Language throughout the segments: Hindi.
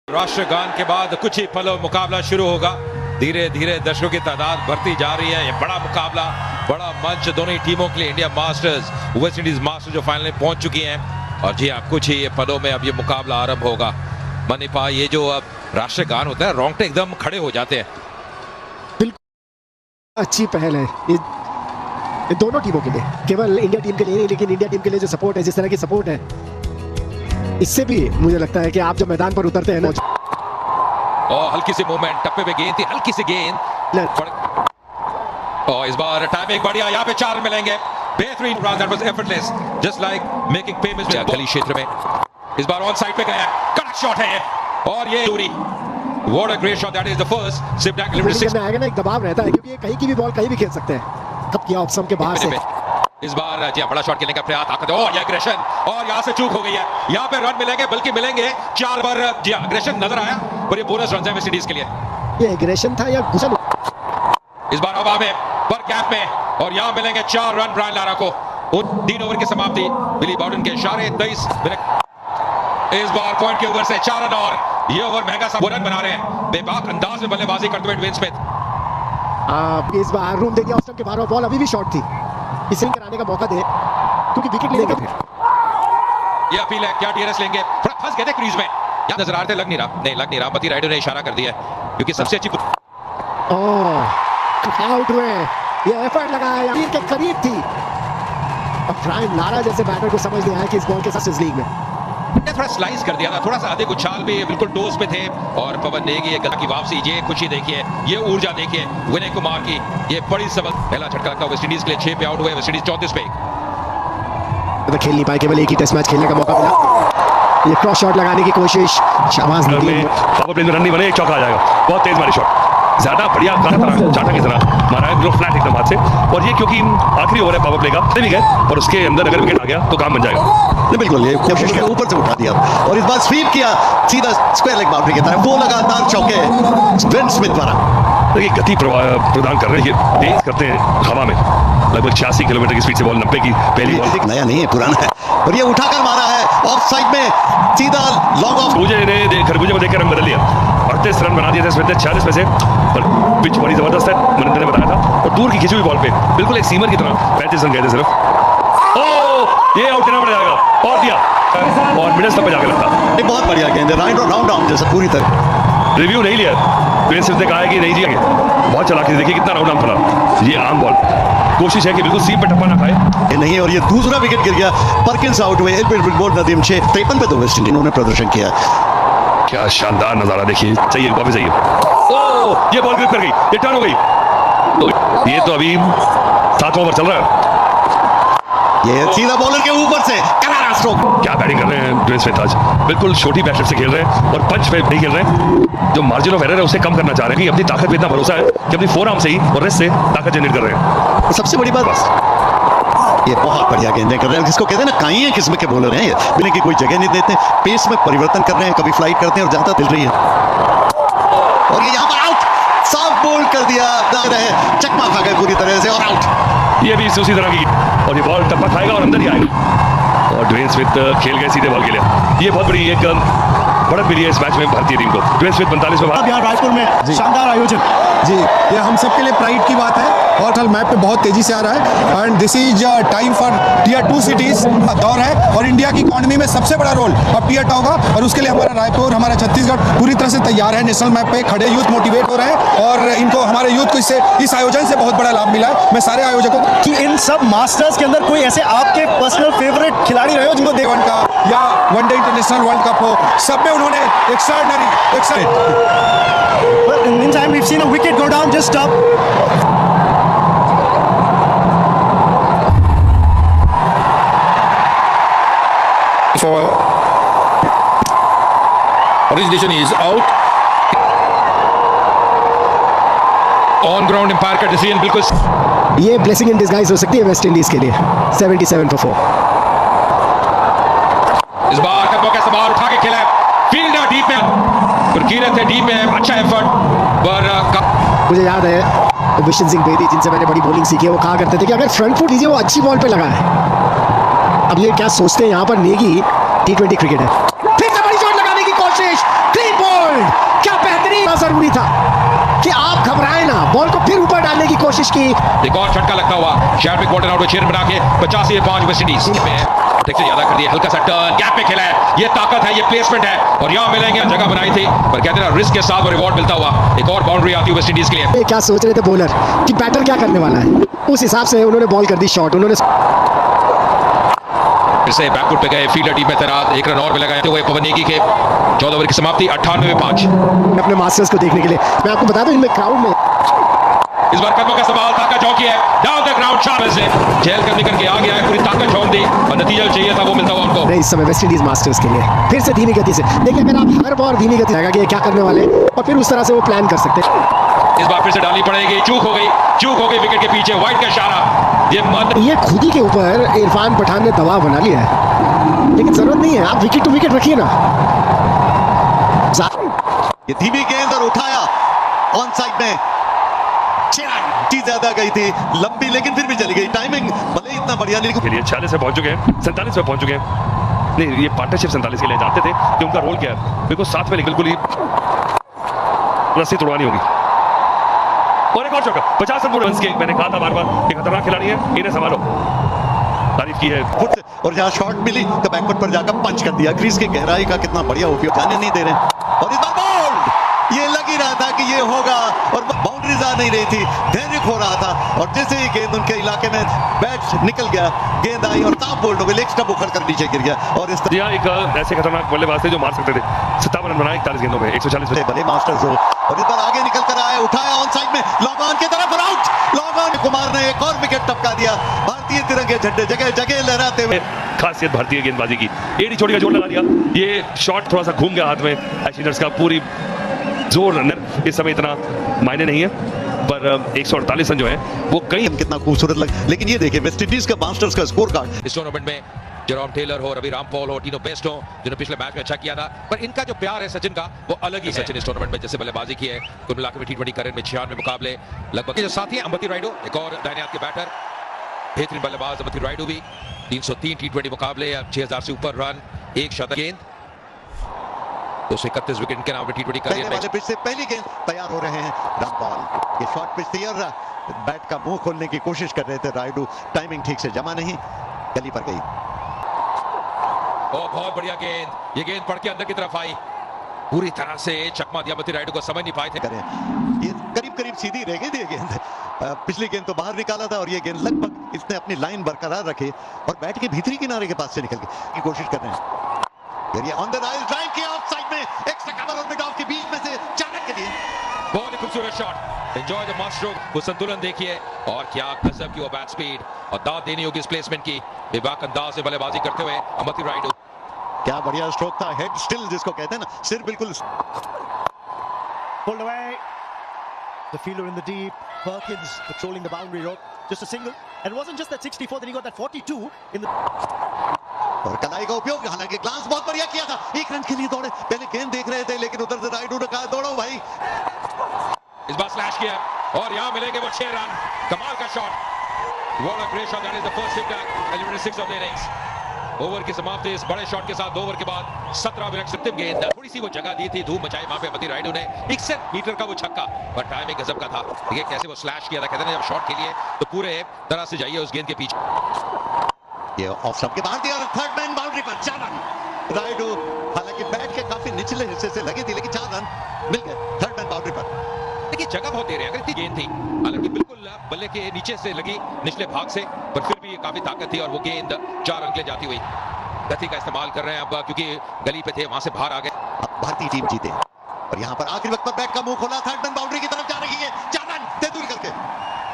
राष्ट्रगान के बाद कुछ ही पलों मुकाबला शुरू होगा। धीरे धीरे दर्शकों की तादाद बढ़ती जा रही है। ये बड़ा मुकाबला, बड़ा मंच दोनों ही टीमों के लिए। India masters, West Indies masters जो फाइनल में पहुंच चुकी हैं। और जी हाँ, कुछ ही पलों में अब ये मुकाबला आरंभ होगा। मनीपा, ये जो अब राष्ट्रगान होता है, रोंगटे एकदम खड़े हो जाते हैं। बिल्कुल अच्छी पहल है ये दोनों टीमों के लिए, केवल इंडिया टीम के लिए नहीं, लेकिन इंडिया टीम के लिए जो सपोर्ट है, जिस तरह की सपोर्ट है, इससे भी मुझे लगता है कि आप जब मैदान पर उतरते हैं ना। और हल्की सी मूवमेंट, टप्पे पे गेंद थी, हल्की सी गेंद। और इस बार टाइमिंग बढ़िया, यहाँ पे 4 मिलेंगे। बेहतरीन, that was effortless, just like making payments. गली क्षेत्र में इस बार ऑन साइड पे गया, कड़क शॉट है ये, और ये दूरी। What a great shot, that is the first sip dank limited 6 में आएगा ना। एक दबाव रहता है क्योंकि ये कहीं की भी बॉल कहीं भी खेल सकते हैं। कब किया ऑप्शन के बाहर से। इस बार जी बड़ा शॉट खेलने का प्रयास, ताकत और ये एग्रेशन, और यहाँ से चूक हो गई है। यहाँ पे रन मिलेंगे, बल्कि मिलेंगे 4 पर। जी एग्रेशन नजर आया, और ये बोनस रन है वेस्ट इंडीज के लिए। ये एग्रेशन था या गुस्सा? इस बार हवा में, पर गैप में, और यहाँ मिलेंगे 4 रन ब्रायन लारा को। 3 ओवर की समाप्ति, बिली बॉर्डन के इशारे। 23 मिनट। इस बार पॉइंट के ओवर से 4 रन, और ये ओवर महंगा सा रन बना रहे हैं। बेबाक अंदाज में बल्लेबाजी करते हुए ड्वेन स्मिथ। इस बार रूम दे दिया ऑस्टन के बाहर, बॉल अभी भी शॉर्ट थी। स्विंग कराने का मौका दे, क्योंकि विकेट लेगा फिर। ये अपील है, क्या टीआरएस लेंगे? थोड़ा फंस गए थे क्रीज में, यहाँ नजर आ रहे थे, लग नहीं रहा। नहीं लग नहीं रहा, मती राइडर ने इशारा कर दिया, क्योंकि सबसे अच्छी आउट हुए। ये एफर्ट लगाया, तीर के करीब थी। अब ब्रायन लारा जैसे बैटर को समझ नहीं आया कि इस बॉल के साथ इस लीग में थोड़ा स्लाइस कर दिया था, थोड़ा सा अधिक उछाल भी, बिल्कुल टोस पे थे। और पवन नेगी ये गला की वापसी, ये खुशी देखिए, ये ऊर्जा देखिए विनय कुमार की, ये बड़ी सबक। पहला झटका लगता है वेस्ट इंडीज के लिए। 6 पे आउट हुए वेस्ट इंडीज, 34 पे। तो खेल नहीं पाए, केवल एक ही टेस्ट मैच खेलने का मौका मिला। ये क्रॉस शॉट लगाने की कोशिश, शाबाश। पावर प्ले में रन नहीं बने, एक चौका आ जाएगा। बहुत तेज मारी शॉट, ज्यादा बढ़िया चाटा की तरह मारा है, फ्लैट एकदम हाथ से। और ये क्योंकि आखिरी ओवर है पावर प्ले का, भी गए, और उसके अंदर अगर विकेट आ गया तो काम बन जाएगा। नहीं बिल्कुल, ये कोशिश के ऊपर से उठा दिया, और इस बार स्वीप किया सीधा स्क्वायर लेग बाउंड्री की तरफ। वो लगातार चौके ड्वेन स्मिथ द्वारा। देखिए गति प्रदान कर रहे हैं, ये तेज करते हैं हवा में, लगभग 86 किलोमीटर की स्पीड से बॉल 90 की पहली बॉल। नया नहीं है, पुराना है, और ये उठाकर मारा है ऑफ साइड में, सीधा लॉन्ग ऑफ। खरबूजे को देखकर रंग बदल लिया। 38 रन बना दिए थे स्मिथ ने 46 में से, पर पिच बड़ी जबरदस्त है, मनिंदर ने बताया था। और दूर की खिंची हुई बॉल पे बिल्कुल एक सीमर की तरह 35 रन गए थे सिर्फ। ये आउट देना पड़ जाएगा, और दिया, और मिडल स्टंप पे जाकर लगता। बहुत बढ़िया गेंद है, राउंड ऑफ जैसा पूरी तरह। रिव्यू नहीं लिया, ड्वेन स्मिथ ने कहा है कि नहीं जिएंगे। बहुत चलाकी, देखिए कितना राउंड ऑफ पड़ा। ये आम बॉल, कोशिश है कि बिल्कुल सीम पे टप्पा ना खाए। ये नहीं, और ये दूसरा विकेट गिर गया। परकिंस आउट हुए, बोल्ड नदीम 6 53 पे तो वेस्ट इंडीज उन्होंने प्रदर्शन किया। क्या शानदार नजारा देखिए, चाहिए वापस जाइए। ओह, ये बॉल ग्रिप कर गई, ये टर्न हो गई। तो ये तो अभी 7वां ओवर चल रहा है। ये सीधा बॉलर के ऊपर से करारा स्ट्रोक। क्या बैटिंग कर रहे हैं ड्वेन स्मिथ आज, बिल्कुल छोटी बैटर से खेल रहे हैं, और पंच पे नहीं खेल रहे हैं। जो मार्जिन ऑफ एरर है उसे कम करना चाह रहे हैं, कि अपनी ताकत पे इतना भरोसा है कि अपनी फोरआर्म से ही और रेस्ट से ताकत जनरेट कर रहे हैं। सबसे बड़ी बात, ये बहुत बढ़िया गेंदें कर रहे हैं, जिसको कहते हैं ना काई है किस्म के बॉलर हैं ये, बिना की कोई जगह नहीं देते, पेस में परिवर्तन कर रहे हैं, कभी फ्लाइट करते हैं और ज्यादा दिल रही है। और ये यहाँ पर आउट, साफ बोल्ड कर दिया, चकमा खा गए पूरी तरह से, और आउट। ये भी उसी तरह की, और ये बॉल टप्पा खाएगा और अंदर ही आएगा। और ड्वेन स्मिथ खेल गए सीधे बॉल के लिए। ये बहुत बड़ी एक बढ़त मिली है इस मैच में भारतीय टीम को। ड्वेन स्मिथ 45 में यहाँ रायपुर में शानदार आयोजन जी, ये हम सब के लिए प्राइड की बात है। और कल मैप पे बहुत तेजी से आ रहा है, and this is time for tier 2 cities का दौर है, और इंडिया की इकोनॉमी में सबसे बड़ा रोल अब टीयर 2 होगा, और उसके लिए हमारा रायपुर, हमारा छत्तीसगढ़ पूरी तरह से तैयार है। नेशनल मैप पे खड़े यूथ मोटिवेट हो रहे हैं, और इनको, हमारे यूथ को इस आयोजन से बहुत बड़ा लाभ मिला है। मैं सारे आयोजकों को कि इन सब मास्टर्स के अंदर कोई ऐसे आपके पर्सनल फेवरेट खिलाड़ी रहे हो जिनको देवन का या वनडे इंटरनेशनल वर्ल्ड कप हो, सब में उन्होंने extraordinary in the meantime we've seen a wicket go down just up for origination is out on ground empire का डिसीजन बिल्कुल। ये ब्लेसिंग इन डिस्गाइज हो सकती है वेस्ट इंडीज के लिए। 77 for 4। इस बार का मौका से बाहर उठा के खेला, फील्डर डीप में, कीरत है डीप में, अच्छा एफर्ट। पर मुझे याद है विशन सिंह बेदी, जिनसे मैंने बड़ी बॉलिंग सीखी है, वो कहा करते थे कि अगर फ्रंट फुट दीजिए वो अच्छी बॉल पे लगा है। अब ये क्या सोचते हैं यहाँ पर नेगी, T20 क्रिकेट है। फिर से बड़ी शॉट लगाने की कोशिश, क्लीन बॉल। जरूरी था कि आप घबराए ना, बॉल को फिर ऊपर डालने की कोशिश की। एक और झटका लगता हुआ शैडविक बॉल्टन आउट चेयर बना के 85 वेस्ट इंडीज में से ज्यादा कर दिया, हल्का सा टर्न गैप पे खेला है, ये ताकत है, ये प्लेसमेंट है और यहां मिलेंगे, जगह बनाई थी पर कहते हैं रिस्क के साथ वो रिवॉर्ड मिलता हुआ एक और बाउंड्री आती है वेस्ट इंडीज के लिए। क्या सोच रहे थे बॉलर कि बैटर क्या करने वाला है, उस हिसाब से उन्होंने बॉल कर दी शॉट। उन्होंने फिर से बैकफुट पे गए, फील्डर टीम में तैनात, एक रन और मिलेगा हुए पवन नेगी के 14 ओवर की समाप्ति 98-5 अपने मास्टर्स को देखने के लिए। मैं आपको बता दूं इनमें क्राउड में इस बार कदमों का सवाल ताकत चौकी है, डाउन द ग्राउंड शॉट से चहल कदमी करके आ गया है, पूरी ताकत झोंक दी और नतीजा चाहिए था वो मिलता हुआ उनको। इस समय वेस्ट इंडीज मास्टर्स के लिए फिर से धीमी गति से देखिए, अगर आप हर बार धीमी गति रहेगा कि क्या करने वाले और फिर उस तरह से वो प्लान कर सकते हैं। इस बार फिर से डालनी पड़ेगी, चूक हो गई विकेट के पीछे, वाइड का इशारा, ये खुद ही के ऊपर इरफान पठान ने दबाव बना लिया है, लेकिन जरूरत नहीं है, आप विकेट टू विकेट रखिए ना। ये धीमी गेंद और उठाया ऑन साइड में, ज्यादा गई थी लंबी लेकिन फिर भी चली गई, टाइमिंग भले इतना बढ़िया नहीं। के लिए 46 पे पहुंच चुके हैं, 47 पे पहुंच चुके हैं। नहीं, ये पार्टनरशिप 47 के लिए जानते थे कि उनका रोल क्या है, बिल्कुल साथ में बिल्कुल ही रस्सी तोड़वानी होगी। और एक और चौका, 50 रन पूरे के, मैंने कहा था बार बार ये खतरनाक खिलाड़ी है, इन्हें संभालो, तारीफ की है। और जहां शॉट मिली तो बैकफुट पर जाकर पंच कर दिया, क्रीज की गहराई का कितना बढ़िया उपयोग, जाने नहीं दे रहे। और इस बार बोल्ड, ये लग ही रहा था कि ये होगा और बाउंड्रीज आ नहीं रही थी, धैर्य खो रहा था और जैसे ही गेंद उनके इलाके में बैट निकल गया, गेंद आई और ताप बोल्ड हो गई, लेग स्टंप उखड़ कर नीचे गिर गया। और इस तरह एक ऐसे खतरनाक बल्लेबाज थे जो मार सकते थे, 57 रन बनाए 41 गेंदों में 140 पे। भले मास्टर्स हो और इस बार आगे निकल कर आए, उठाया ऑन साइड में, लॉन्ग ऑन की तरफ और आउट। लॉन्ग ऑन कुमार ने एक और विकेट टपका दिया, भारतीय तिरंगे झंडे जगह जगह लहराते हुए। खासियत भारतीय गेंदबाजी की, एडी छोटी का जोर लगा दिया, ये शॉट थोड़ा सा घूम गया हाथ में एशियर्स का, पूरी जोर इस समय इतना मायने नहीं है, पर 148 रन जो है वो कहीं कितना खूबसूरत लग। लेकिन ये देखिए वेस्ट इंडीज का मास्टर्स का स्कोर कार्ड, इस टूर्नामेंट में जेरोम टेलर हो, रवि रामपॉल हो, टीनो बेस्ट हो, जिन्होंने पिछले मैच में अच्छा किया था, पर इनका जो प्यार है सचिन का वो अलग ही है। सचिन इस टूर्नामेंट में जैसे बल्लेबाजी की है, कुल मिलाकर T20 करियर में 96 मुकाबले लगभग। जो साथी है अंबती रायडू, एक और दाहिने के बैटर, बेहतरीन बल्लेबाज अंबती रायडू भी, 303 T20 मुकाबले, 6000 से ऊपर रन, एक शतक, गेंद 231 विकेट के नाम T20 करियर में। पिच से पहली गेंद तैयार हो रहे हैं रामपाल, ये शॉर्ट पिच थी और बैट का मुंह खोलने की कोशिश कर रहे थे रायडू, टाइमिंग ठीक से जमा नहीं, गली पर गई। बहुत बढ़िया गेंद, ये गेंद पड़ के अंदर की तरफ आई, पूरी तरह से चकमा दिया अंबती रायडू को, समझ नहीं पाए थे। ये करीब करीब सीधी रह गई थी ये गेंद, पिछली गेंद तो बाहर निकाला था और ये गेंद लगभग इसने अपनी लाइन बरकरार रखी और बैट के भीतरी किनारे के पास से निकल गई की कोशिश कर रहे हैं। ये ऑन द राइट ड्राइव किया ऑफ साइड में, एक्स्ट्रा कवर और मिड ऑफ के बीच में से चाणक्य के लिए बहुत ही खूबसूरत शॉट, एंजॉय द मास्टर, वो संतुलन देखिए और क्या गजब की वो बैट स्पीड और दाद देनी होगी इस प्लेसमेंट की, बेबाक अंदाज से बल्लेबाजी करते हुए अंबती रायडू। क्या बढ़िया स्ट्रोक था, हेड स्टिल जिसको कहते हैं ना, सिर बिल्कुल। Pulled away. The fielder in the deep. Perkins patrolling the boundary rope. Just a single. And it wasn't just that 64, then he got that 42 in the. और कलाई का उपयोग, हालांकि ग्लांस बहुत बढ़िया किया था, एक रन के लिए दौड़े, पहले गेंद देख रहे थे लेकिन उधर से रायडू ने कहा दौड़ो भाई। इस बार स्लैश किया और यहां मिलेंगे वो 6 रन, कमाल का shot, what a great shot, that is the first hit eliminate 6 of the innings. Over की समाप्ति इस बड़े शॉट के साथ, 2 ओवर के बाद 17 मिनट अंतिम गेंद, थोड़ी सी वो जगह दी थी, धूम मचाई वहां पे अंबती रायडू ने, 61 मीटर का वो छक्का, पर टाइमिंग गजब का था। देखिए कैसे वो स्लैश किया था, कहते हैं जब शॉट खेलिए तो पूरे तरह से जाइए उस गेंद के पीछे। ये ऑफ स्टंप के बाहर दिया और थर्ड मैन बाउंड्री पर 4 रन। रायडू हालांकि बैट के काफी निचले हिस्से से लगी थी लेकिन 4 रन मिल गए थर्ड मैन बाउंड्री पर। देखिए जगह बहुत दे रहे हैं, अगर इतनी गेंद थी, हालांकि बिल्कुल बल्ले के नीचे से लगी निचले भाग से, पर फिर भी काफी ताकत थी और वो गेंद 4 रन के लिए जाती हुई। गति का इस्तेमाल कर रहे हैं अब, क्योंकि गली पे थे, वहां से बाहर आ गए। अब भारतीय टीम जीते और यहाँ पर आखिरी वक्त पर बैट का मुंह खोला, थर्ड मैन बाउंड्री की तरफ जा रही है, 4 रन तेंदुल करके।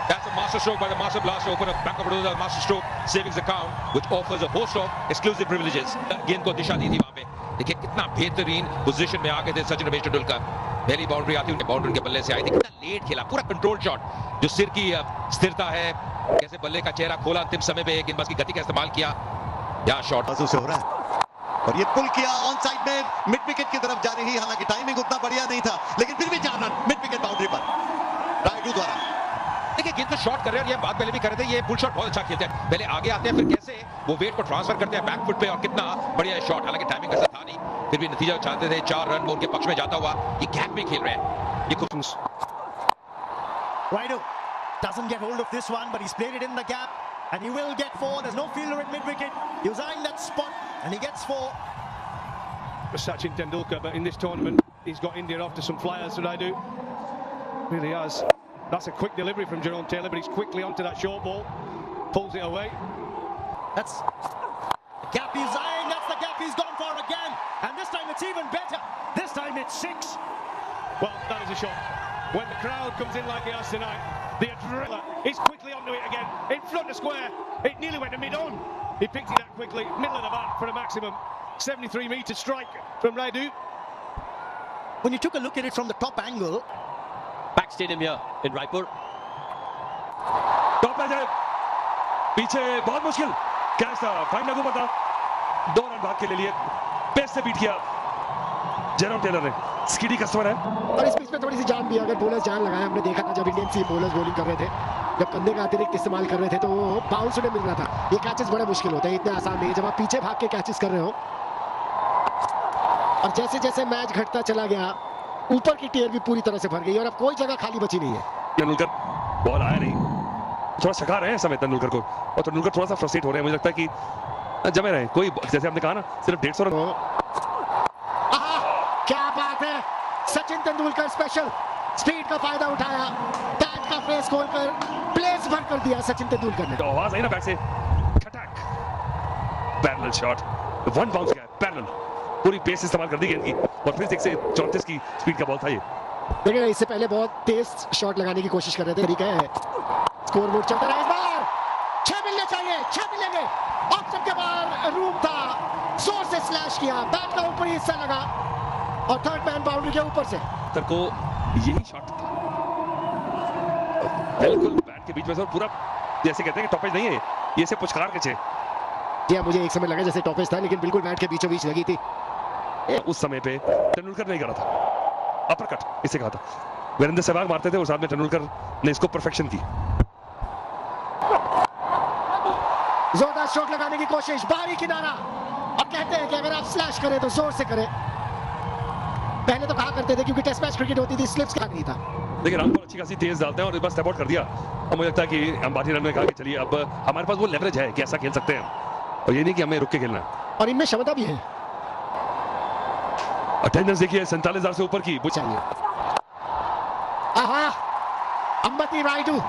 That's a master stroke by the master blaster opener, Bank of Baroda master stroke savings account, which offers a host of exclusive privileges. गेंद को दिशा दी थी वहां पे, देखिए कितना बेहतरीन पोजीशन में आ गए थे सचिन रमेश तेंदुलकर। पहली बाउंड्री आती हुई बाउंड्री के बल्ले से आई थी, कितना लेट खेला, पूरा कंट्रोल शॉट, जो सिर की स्थिरता है, कैसे बल्ले का चेहरा खोला अंतिम समय पे, गेंदबाज की गति का इस्तेमाल किया, यहाँ शॉट बाजू से हो रहा है और ये पुल किया ऑन साइड में, मिड विकेट की तरफ जा रही, हालांकि टाइमिंग उतना बढ़िया नहीं था लेकिन फिर भी 4 रन मिड विकेट बाउंड्री पर रायडू द्वारा। देखिए गेंद को शॉट कर रहे हैं, ये बात पहले भी कर रहे थे, ये पुल शॉट बहुत अच्छा खेलते हैं, पहले आगे आते हैं फिर कैसे वो वेट को ट्रांसफर करते हैं बैक फुट पे और कितना बढ़िया शॉट, हालांकि टाइमिंग ऐसा था नहीं, फिर भी नतीजा चाहते थे 4 रन वो उनके पक्ष में जाता हुआ। ये गैप में खेल रहे हैं, ये कुछ Raidu doesn't get hold of this one, but he's played it in the gap, and he will get 4. There's no fielder at mid-wicket. He was eyeing that spot, and he gets 4. Sachin Tendulkar, but in this tournament, he's got India off to some flyers. Raidu really has. That's a quick delivery from Jerome Taylor, but he's quickly onto that short ball, pulls it away. That's the gap he's eyeing. That's the gap he's gone for again, and this time it's even better. This time it's 6. Well, that is a shot. When the crowd comes in like it has tonight, the adrenaline is quickly onto it again, in front of square. It nearly went to mid-on. He picked it up quickly, middle of the bat for a maximum 73-metre strike from Raidu. When you took a look at it from the top angle, back stadium here in Raipur. Top है पीछे बहुत मुश्किल कैच था, फाइन लागू पता 2 रन भाग के ले लिए, पेस से बीट किया जेरोम टेलर ने। स्किडी कस्टमर है और इस पिच में थोड़ी सी जान भी, अगर बॉलर्स जान लगाए, हमने देखा था जब इंडियन सी बॉलर्स बॉलिंग कर रहे थे, जब कंधे का अतिरिक्त इस्तेमाल कर रहे थे तो बाउंस उन्हें मिल रहा था। ये कैचेस बड़े मुश्किल होते हैं, इतने आसान नहीं है जब आप पीछे भाग के कैचेस कर रहे हो। और जैसे जैसे मैच घटता चला गया, ऊपर की टियर भी पूरी तरह से भर गई और अब कोई जगह खाली बची नहीं है। तेंदुलकर बॉल आया नहीं, थोड़ा छका रहे हैं समय तेंदुलकर को, और तेंदुलकर थोड़ा सा फ्रस्ट्रेट हो रहे हैं। मुझे लगता है कि जमे रहे, कोई जैसे हमने कहा ना सिर्फ 150 रन। क्या बात है, सचिन तेंदुलकर स्पेशल स्पीड का फायदा उठाया, बैट का फेस खोलकर प्लेस भर कर दिया सचिन तेंदुलकर ने। तो आवाज आई ना बैट से, खटक पैरेलल शॉट, वन बाउंस गया पैरेलल, पूरी पेस इस्तेमाल कर दी गेंद की, और फिर 134 की स्पीड का बॉल था ये। देखिए इससे पहले बहुत तेज शॉट लगाने की कोशिश कर रहे थे, तरीका है। स्कोर बोर्ड चलता रहा, इस बार 6 मिलने चाहिए, 6 मिलेंगे। ऑप्शन के बाहर रूम था, जोर से स्लैश किया, बैट का ऊपरी हिस्सा लगा और थर्ड मैन बाउंड्री के ऊपर से को यही शॉट था बिल्कुल बैट के बीच में से, और पूरा जैसे कहते हैं कि टॉपेज नहीं है ये, से पुचकार के छे। जी हाँ, मुझे एक समय लगा जैसे टॉपेज था, लेकिन बिल्कुल बैट के बीचों बीच लगी थी। उस समय पे तेंदुलकर नहीं करा था, अपरकट इसे कहा था, वीरेंद्र सहवाग मारते थे और साथ में तेंदुलकर ने इसको परफेक्शन की। जोरदार स्ट्रोक लगाने की कोशिश, बाहरी किनारा। अब कहते हैं कि अगर आप स्लैश करें तो जोर से करें, पहले तो कहा करते थे क्योंकि टेस्ट मैच क्रिकेट होती थी, स्लिप्स का नहीं था। देखिए राम अच्छी खासी तेज डालते हैं और बस स्टेप आउट कर दिया। और मुझे लगता है कि अंबाती रन में कहा कि चलिए अब हमारे पास वो लेवरेज है कि ऐसा खेल सकते हैं, और ये नहीं कि हमें रुक के खेलना है, और इनमें क्षमता भी है। अटेंडेंस देखिए 47,000 से ऊपर की चाहिए। आहा, अंबती रायडू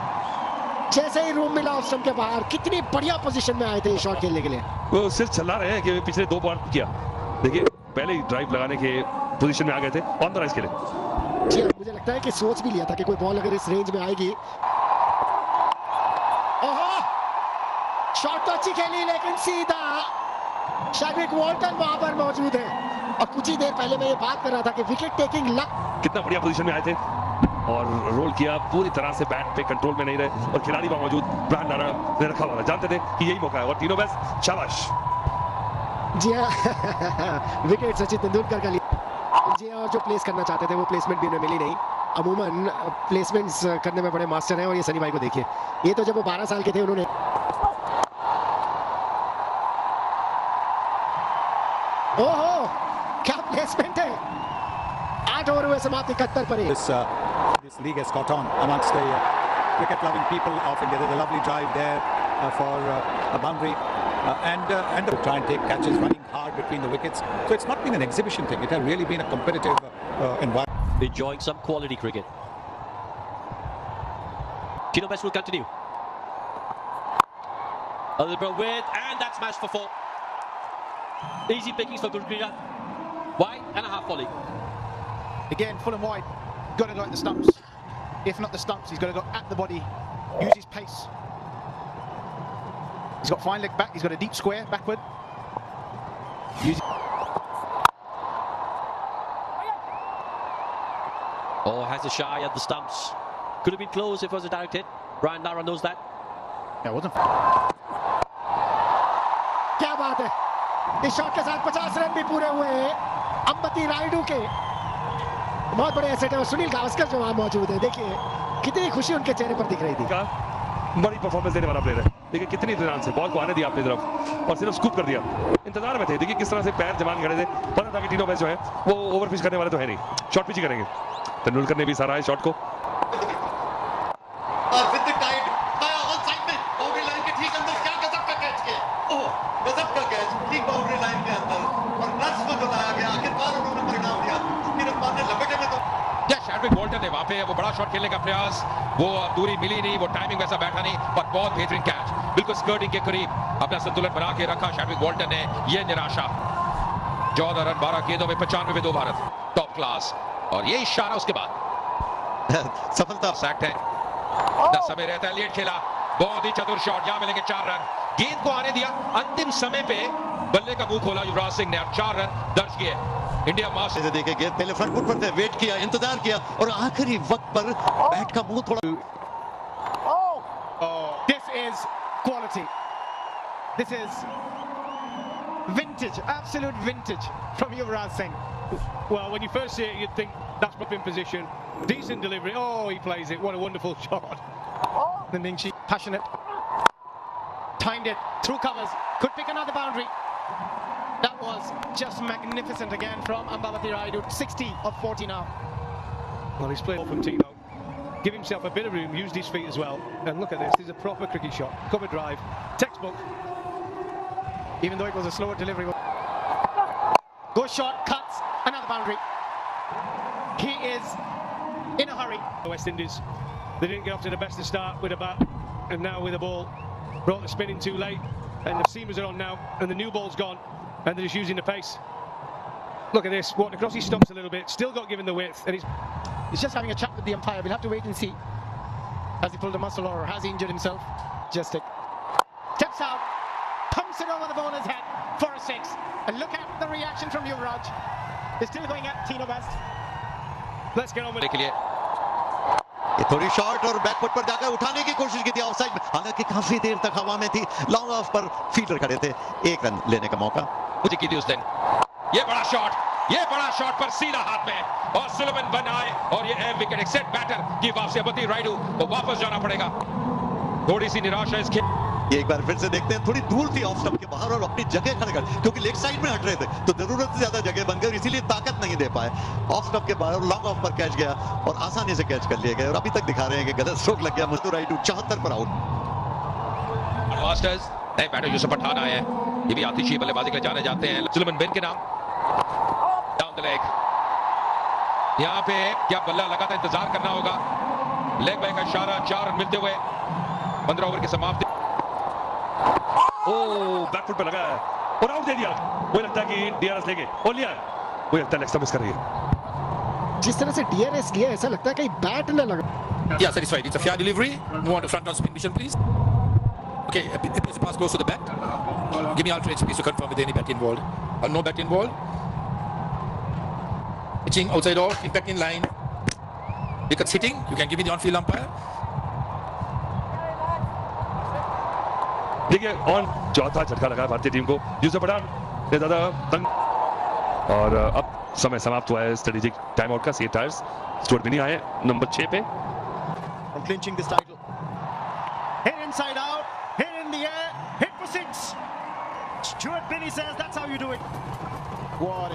जैसे ही रूम मिला ऑफ स्टंप के बाहर, कितनी बढ़िया पोजीशन में आए थे शॉट खेलने के लिए। वो सिर्फ चला रहे हैं कि पिछले 2 बार किया, देखिए पहले ही ड्राइव लगाने के पोजीशन में आ गए थे, ऑन द राइज के लिए। जी मुझे लगता है कि सोच भी लिया था कि कोई बॉल अगर इस रेंज में आएगी। ओहो, शॉट तो अच्छी खेली लेकिन सीधा शायद वॉल्टन वहां पर मौजूद है, और कुछ ही देर पहले मैं ये बात कर रहा था कि विकेट टेकिंग लक। कितना बढ़िया पोजीशन में आए थे और रोल किया, पूरी तरह से बैट पे कंट्रोल में नहीं रहे, और खिलाड़ी वहां मौजूद ब्रांड लारा ने रखा हुआ, जानते थे कि यही मौका है, और तीनों बेस्ट शाबाश। जी हाँ विकेट सचिन तेंदुलकर का लिया। जी हाँ, और जो प्लेस करना चाहते थे वो प्लेसमेंट भी उन्हें मिली नहीं। अमूमन प्लेसमेंट्स करने में बड़े मास्टर हैं, और ये सनी भाई को देखिए, ये तो जब वो 12 साल के थे उन्होंने। ओहो, क्या प्लेसमेंट है। 8 ओवर हुए समाप्त, 71 पर। This league has caught on amongst the cricket-loving people of India. There's a lovely drive there for a boundary, and to try and take catches running hard between the wickets. So it's not been an exhibition thing. It has really been a competitive environment. Enjoying some quality cricket. Tino Best will continue. A little bit width, and that's smashed for 4. Easy pickings for Gurukriya. Wide and a half volley. again, full and wide. Got to go at the stumps. If not the stumps, he's got to go at the body, use his pace. He's got fine leg back, he's got a deep square backward. Oh, has a shy at the stumps. Could have been close if it was a direct hit. Brian Lara knows that. Yeah, it wasn't. क्या बात है, इस शॉट के साथ 50 रन भी पूरे हुए हैं अंबती रायडू के। बहुत बड़े एसेट है, और सुनील गावस्कर जो वहां मौजूद है, देखिए कितनी खुशी उनके चेहरे पर दिख रही थी। बड़ी परफॉर्मेंस देने वाला प्लेयर है। देखिए कितनी इत्मीनान से बॉल को आने दिया अपनी तरफ और सिर्फ स्कूप कर दिया। इंतजार में थे, देखिए किस तरह से पैर जमान खड़े थे, पता था कि तीनों मैच जो है वो ओवर पिच करने वाले तो है नहीं, शॉर्ट पिच ही करेंगे। तेंदुलकर ने भी सराहा है शॉट को। और विद द टाइड आया ऑन साइड में बाउंड्री लाइन के ठीक अंदर, क्या गजब का कैच किया, ओह गजब का कैच ठीक बाउंड्री लाइन के अंदर और रन्स को जुटाया गया। आखिरकार उन्होंने परिणाम दिया, उसकी रफ्तार ने लपेटे में तो क्या शैडविक वॉल्टर ने वहां पे वो बड़ा शॉट खेलने का प्रयास, वो दूरी मिली नहीं, वो टाइमिंग वैसा बैठा नहीं, पर बहुत बेहतरीन कैच, बिल्कुल स्कर्टिंग के करीब अपना संतुलन बना के रखा शैडविक वॉल्टर ने। ये निराशा 14 रन 12 गेंदों में 95 पे 2 भारत, टॉप क्लास। और ये इशारा उसके बाद सफलता सैक्ट है, 10 समय रहता है, लेट खेला, बहुत ही चतुर शॉट, यहां मिलेंगे 4 रन, गेंद को आने दिया, अंतिम समय पे बल्ले का मुंह खोला युवराज सिंह ने, 4 रन दर्ज किए। इंडिया मास्टर से देखे गेंद पहले फ्रंट फुट पर थे, वेट किया, इंतजार किया और आखिरी वक्त पर बैट का मुंह थोड़ा This is quality. This is vintage, absolute vintage from Yuvraj Singh. Well, when you first see it, you'd think that's up in position. Decent delivery. Oh, he plays it. What a wonderful shot. The Ningshi, passionate. Timed it, through covers, could pick another boundary. That was just magnificent again from Ambavati Rayudu. 60 of 40 now. Well, he's played from Tino. Give himself a bit of room, used his feet as well. And look at this. This is a proper cricket shot. Cover drive. Textbook. Even though it was a slower delivery. Go shot, cuts, another boundary. He is in a hurry. The West Indies, they didn't get off to the best of start with a bat, and now with a ball, brought the spin in too late, and the seamers are on now, and the new ball's gone, and they're just using the pace. Look at this, walking across his stumps a little bit, still got given the width, and He's just having a chat with the umpire. We'll have to wait and see. Has he pulled a muscle or has he injured himself? Just stick. Steps out, pumps it over the bowler's head for a 6. And look at the reaction from Yuvraj. He's still going at Tino Best. let's get on with it. के लिए ये थोड़ी शॉट और बैकफुट पर जाकर उठाने की कोशिश की थी ऑफसाइड में, हालांकि काफी देर तक हवा में थी, लॉन्ग ऑफ पर फील्डर खड़े थे, 1 रन लेने का मौका मुझे की थी उस दिन। ये बड़ा शॉट पर सीधा हाथ में और सुलेमान बन आए और ये विकेट, एक सेट बैटर की वापसी, अबती रायडू को वापस जाना पड़ेगा। थोड़ी सी निराशा इस खेल, ये एक बार फिर से देखते हैं, थोड़ी दूर थी ऑफ स्टंप के बाहर और अपनी जगह खड़े कर, क्योंकि लेग साइड में हट रहे थे तो जरूरत से ज्यादा जगह बन गई और इसीलिए ताकत नहीं दे पाए। ऑफ स्टंप के बाहर लॉन्ग ऑफ पर कैच गया और आसानी से कैच कर लिए गए और अभी तक दिखा रहे हैं कि गलत स्ट्रोक लग गया। मुस्तु रायडू 74 पर आउट। मास्टर्स नए बैटर यूसुफ पठान आए हैं, ये भी आतिशी बल्लेबाजी के लिए जाने जाते हैं। सुलेमान बिन के नाम डाउन द लेग, यहाँ पे क्या बल्ला लगा था, इंतजार करना होगा। लेग बाय का इशारा, 4 रन मिलते हुए 15 ओवर की समाप्ति। बैकफुट पे लगा है और आउट दे दिया। मुझे लगता है कि डीआरएस लेके और लिया, मुझे लगता है लेग स्टंप मिस कर रही है। जिस तरह से डीआरएस लिया, ऐसा लगता है कहीं बैट न लगा। Yeah, satisfied. It's a fair delivery. Move on to front on spin mission, please. Okay, it was a pass close to the bat. Give me alternate please to confirm with any bat involved. No bat involved. Pitching outside off, impact in line. Wickets hitting. You can give me the on-field umpire. देखिए ऑन चौथा झटका लगा भारतीय टीम को, यूसुफ पठान ने ज्यादा तंग और अब समय समाप्त हुआ है स्ट्रेटेजिक टाइम आउट का। सी टायर्स स्टुअर्ट बिनी आए नंबर 6 पे। From clinching this title. Hit inside out, hit in the air, hit for 6. Stuart Binney says that's how you do it. What a